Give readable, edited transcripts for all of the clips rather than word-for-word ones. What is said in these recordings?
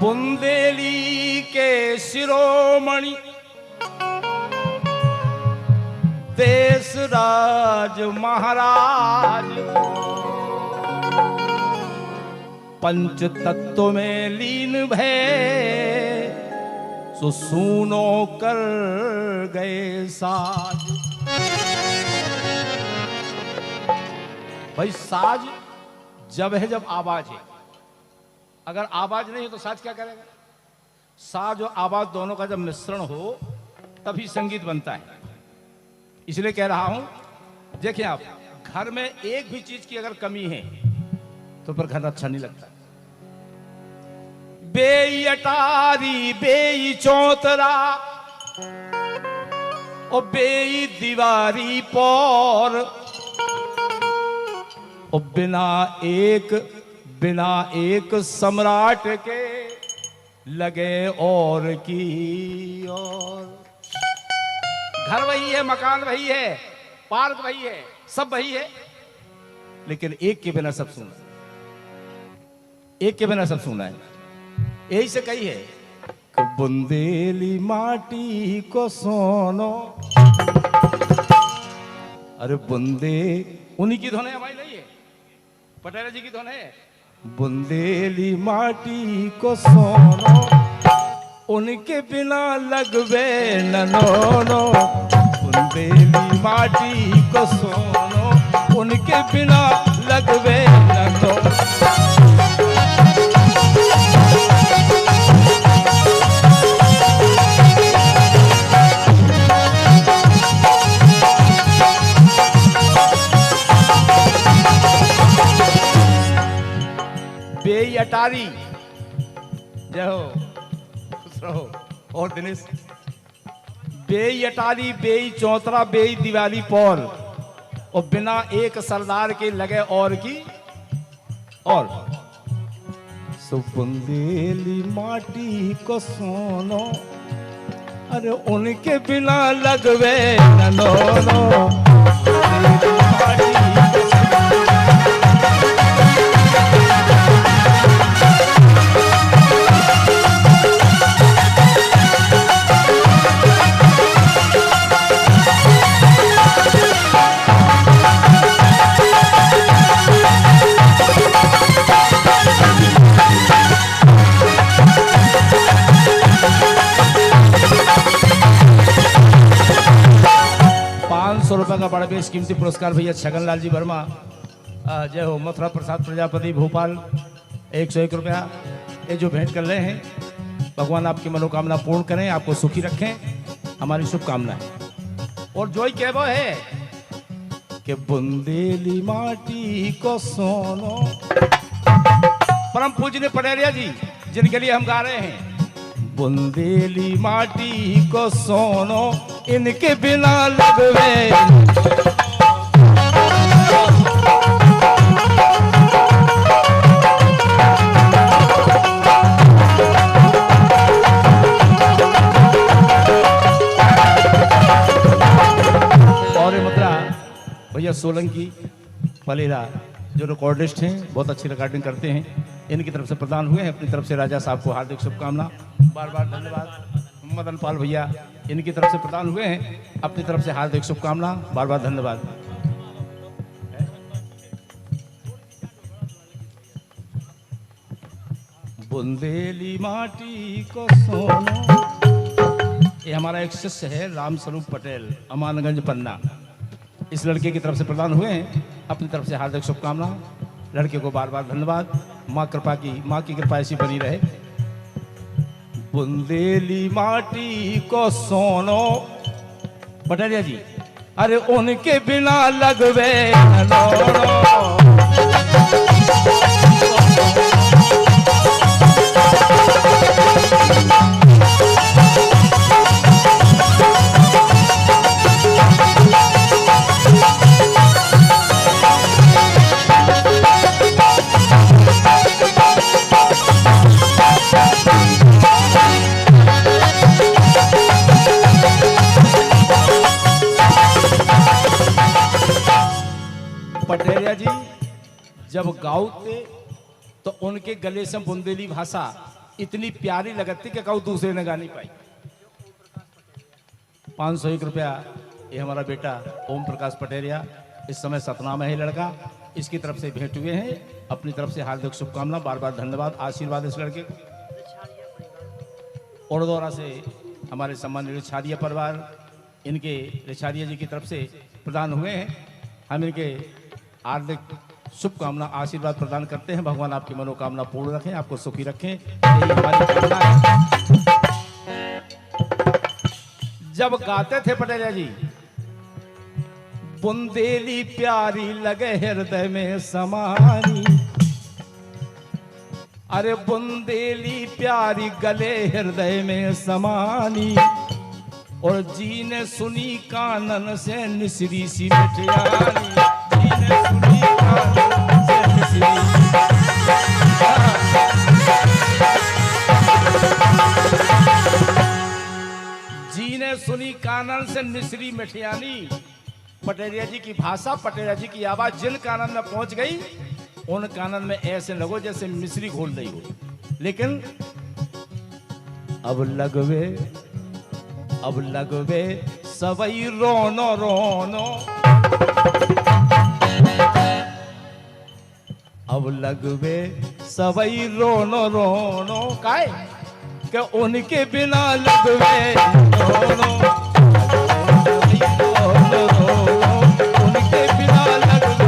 बुंदेली के शिरोमणि देश राज महाराज पंच तत्व में लीन भय सो सुनो कर गए साज। भाई साज जब है जब आवाज है, अगर आवाज नहीं है तो साज क्या करेगा? साज और आवाज दोनों का जब मिश्रण हो तभी संगीत बनता है। इसलिए कह रहा हूं, देखिए आप घर में एक भी चीज की अगर कमी है तो फिर घर अच्छा नहीं लगता। बेई अटारी बेई चौतरा और बेई दीवारी पर और बिना एक सम्राट के लगे और की और। घर वही है, मकान वही है, पार्क वही है, सब वही है, लेकिन एक के बिना सब सुना, एक के बिना सब सुना है। यही से कही है कि बुंदेली माटी को सोनो। अरे बुंदे उन्हीं की धुन है, हमारी नहीं है, पटेल जी की धुन है। बुंदेली माटी को सोनो उनके बिना लगवे ननोनो। बुंदेली माटी को सोनो उनके बिना लगवे ननो। बेई अटारी जय हो, खुश रहो। और दिनेश, बेई अटारी बेई चौतरा बेई दिवाली पौर और बिना एक सरदार के लगे और की और। सो बुंदेली माटी को सोनो अरे उनके बिना लगवे ननोनो। ₹500 का बड़ा बेशकीमती पुरस्कार भैया छगन लाल जी वर्मा जय हो। मथुरा प्रसाद प्रजापति भोपाल 101 रुपया ये जो भेंट कर रहे हैं। भगवान आपकी मनोकामना पूर्ण करें, आपको सुखी रखें, हमारी शुभकामना है। और जो ही कहवो है कि बुंदेली माटी को सोनो। परम पूजनीय पटेरिया जी जिनके लिए हम गा रहे हैं, बुंदेली माटी को सोनो इनके बिना लगवे। और ये मुद्रा भैया सोलंकी पलेरा जो रिकॉर्डिस्ट हैं, बहुत अच्छी रिकॉर्डिंग करते हैं, इनकी तरफ से प्रदान हुए हैं। अपनी तरफ से राजा साहब को हार्दिक शुभकामना, बार बार धन्यवाद। मदन पाल भैया इनकी तरफ से प्रदान हुए हैं, अपनी तरफ से हार्दिक शुभकामना, बार बार धन्यवाद। बुंदेली माटी को सोनो। ये हमारा एक शिष्य है राम स्वरूप पटेल, अमानगंज पन्ना, इस लड़के की तरफ से प्रदान हुए हैं, अपनी तरफ से हार्दिक शुभकामना। लड़के को बार बार धन्यवाद। माँ की कृपा ऐसी बनी रहे। बुंदेली माटी को सोनो पटेरिया जी अरे उनके बिना लगवे ननोनो। पटेरिया जी जब गाते तो उनके गले से बुंदेली भाषा इतनी प्यारी लगती कि कहूँ दूसरे ने गा नहीं पाई। 501 रुपया ये हमारा बेटा ओम प्रकाश पटेरिया इस समय सतना में है लड़का, इसकी तरफ से भेंट हुए हैं। अपनी तरफ से हार्दिक शुभकामना, बार बार धन्यवाद, आशीर्वाद इस लड़के को। और दौरा से हमारे सम्मानित रिछारिया परिवार, इनके रिछारिया जी की तरफ से प्रदान हुए हैं। हम इनके हार्दिक शुभकामना आशीर्वाद प्रदान करते हैं। भगवान आपकी मनोकामना पूर्ण रखें, आपको सुखी रखें, यही हमारी कामना है। जब गाते थे पटेलिया जी, बुंदेली प्यारी लगे हृदय में समानी, अरे बुंदेली प्यारी गले हृदय में समानी, और जी ने सुनी कानन से निसरी सी मिठियानी, जी ने सुनी कानन से निसरी, जी ने सुनी कानन से निसरी मिठियानी। पटेरिया जी की भाषा, पटेरिया जी की आवाज जिन कानन में पहुंच गई, उन कानन में ऐसे लगो जैसे मिश्री घोल रही हो। लेकिन अब लगवे सवई रोनो रोनो, अब लगवे सवई रोनो रोनो, काहे कि उनके बिना लगवे रोनो, रोनो रोनो, उनके बिना लगवे।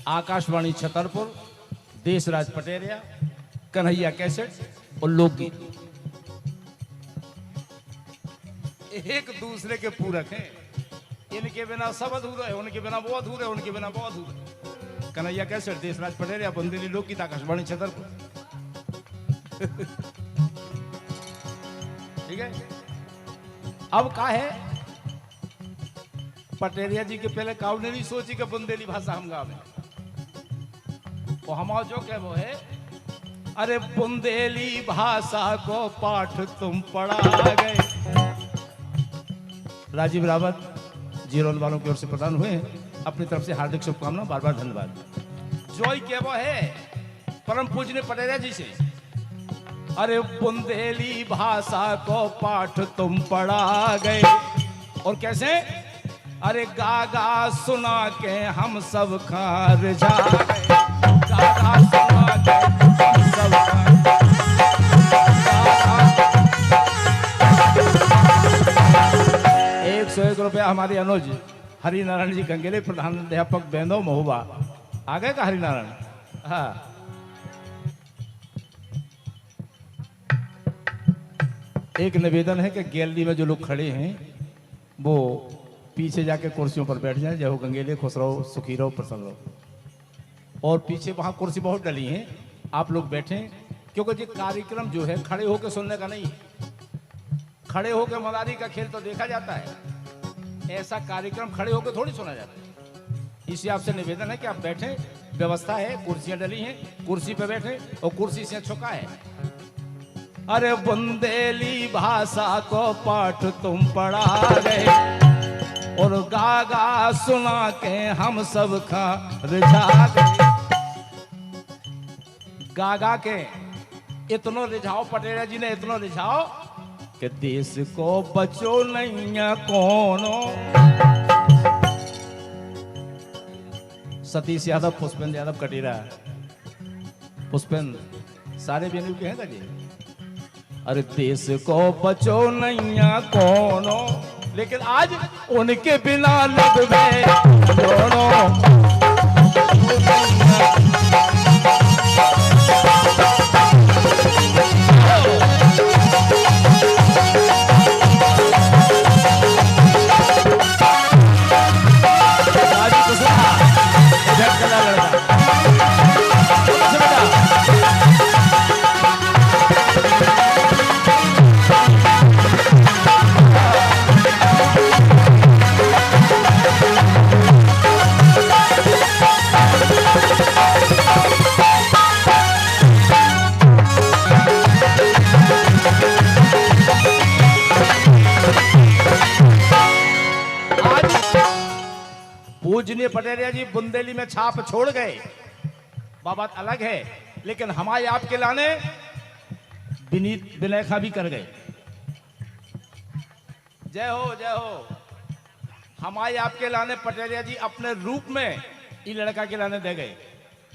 आकाशवाणी छतरपुर, देशराज पटेरिया, कन्हैया कैसेट और लोकगीत एक दूसरे के पूरक हैं। इनके बिना सब अधूरा है, उनके बिना वो अधूरे, उनके बिना वो अधूरे। कन्हैया कैसेट, देशराज पटेरिया, बुंदेली लोकगीत, आकाशवाणी छतरपुर। ठीक है। अब का है, पटेरिया जी के पहले काउ ने नहीं सोची कि बुंदेली भाषा हम गावे, वो हमारा जो क्या वो है, अरे बुंदेली भाषा को पाठ तुम पढ़ा गए। राजीव रावत जीरोन वालों की ओर से प्रदान हुए हैं। अपनी तरफ से हार्दिक शुभकामना, बार बार धन्यवाद। जॉय क्या वो है परम पूज्य पटेरिया जी से, अरे बुंदेली भाषा को पाठ तुम पढ़ा गए। और कैसे, अरे गागा सुना के हम सब खार जा गए, गागा सुना के हम सब ₹101 हमारे अनुज हरिनारायण जी गंगेले, प्रधानाध्यापक बेंदो महुआ। आ गए का हरिनारायण? हाँ, एक निवेदन है कि गैलरी में जो लोग खड़े हैं वो पीछे जाके कुर्सियों पर बैठ जाए। जय हो गंगेले, खुश रहो, सुखी रहो, प्रसन्न रहो। और पीछे वहाँ कुर्सी बहुत डली हैं, आप लोग बैठें, क्योंकि ये कार्यक्रम जो है खड़े होकर सुनने का नहीं है। खड़े होकर मदारी का खेल तो देखा जाता है, ऐसा कार्यक्रम खड़े होकर थोड़ी सुना जाता है। इसलिए आपसे निवेदन है कि आप बैठें, व्यवस्था है, कुर्सियाँ डली हैं, कुर्सी पे बैठे और कुर्सी से छुका है। अरे बुंदेली भाषा को पाठ तुम पढ़ा गए, और गागा सुना के हम सब खा रिझा गए। गागा के इतनो रिझाओ, पटेरिया जी ने इतनो रिझाओ कि देश को बचो नहीं कोनो। सतीश यादव, पुष्पेंद्र यादव कटीरा, पुष्पेंद्र सारे बेनू के हैं जी। अरे देश को बचो नहीं कोनो, लेकिन आज उनके बिना लगवे दोनों। पूजनीय पटेरिया जी बुंदेली में छाप छोड़ गए, बात अलग है, लेकिन हमारे आपके लाने विनीत विलेखा भी कर गए। जय हो जय हो। हमारे आपके लाने पटेरिया जी अपने रूप में ये लड़का के लाने दे गए,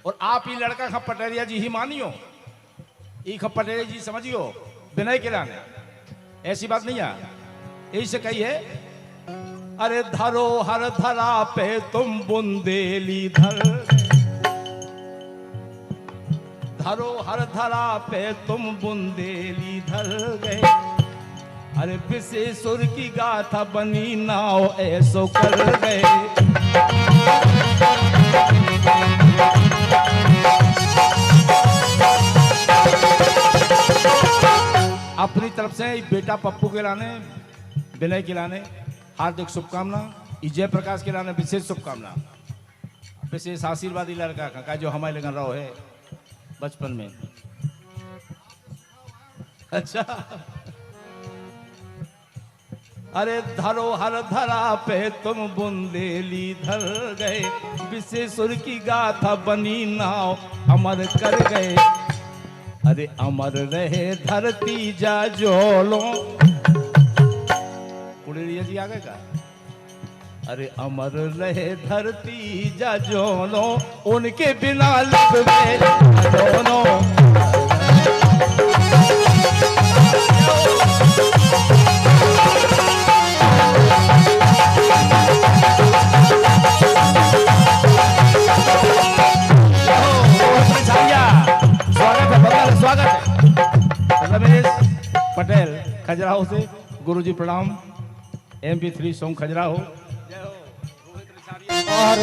और आप ये लड़का खा पटेरिया जी ही मानियो, ये खा पटेरिया जी समझियो विनय के लाने, ऐसी बात नहीं है। यही से कही है, अरे धरो हर धरा पे तुम बुंदेली धर, धरो हर धरा पे तुम बुंदेली धर गए, अरे विशेषुर की गाथा बनी नाव ऐसो कर गए। अपनी तरफ से बेटा पप्पू के लाने, विनय के लाने हार्दिक शुभकामना, जय प्रकाश के लाने विशेष शुभकामना, विशेष आशीर्वाद लड़का का जो हमारे लगन रहो है बचपन में। अच्छा, अरे धरो हर धरा पे तुम बुंदेली धर गए, विशेषुर की गाथा बनी नाव अमर कर गए, अरे अमर रहे धरती जा जोलो। कुड़िया जी आ गए का? अरे अमर रहे धरती जा जोलो, उनके बिना लब में दोनों। स्वागत है रमेश पटेल खजुराहो से, गुरुजी प्रणाम। MP3 song Khajuraho. और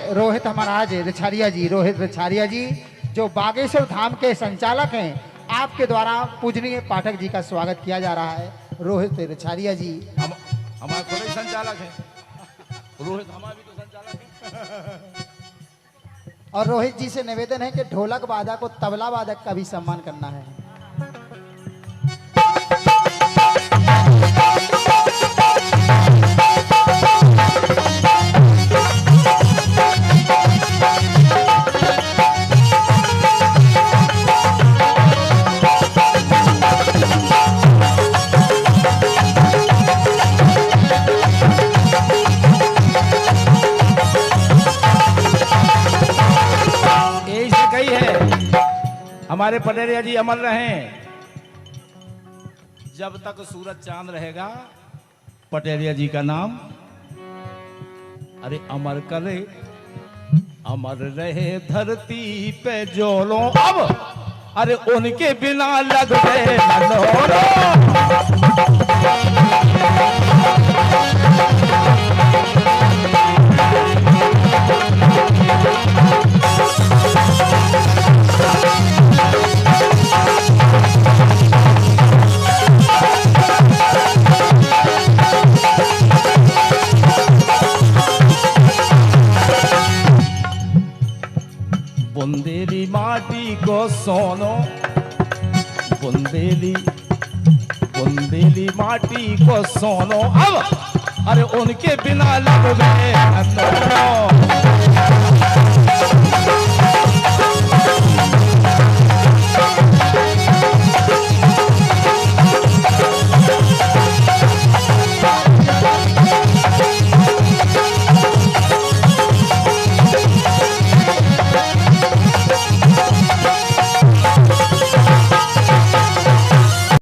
रोहित हमारा आज रिछारिया जी, रोहित रिछारिया जी जो बागेश्वर धाम के संचालक हैं, आपके द्वारा पूजनीय पाठक जी का स्वागत किया जा रहा है। रोहित रिछारिया जी हमारे खुद ही संचालक है, रोहित हमारा भी तो संचालक है। और रोहित जी से निवेदन है कि ढोलक वादक को तबला वादक का भी सम्मान करना है। हमारे पटेरिया जी अमर रहें, जब तक सूरज चांद रहेगा पटेरिया जी का नाम अरे अमर करे, अमर रहे धरती पे जोलो। अब अरे उनके बिना लग गए नलोरो। बुंदेली माटी को सोनो, बुंदेली माटी को सोनो। अब अरे उनके बिना लग गए नलोरो।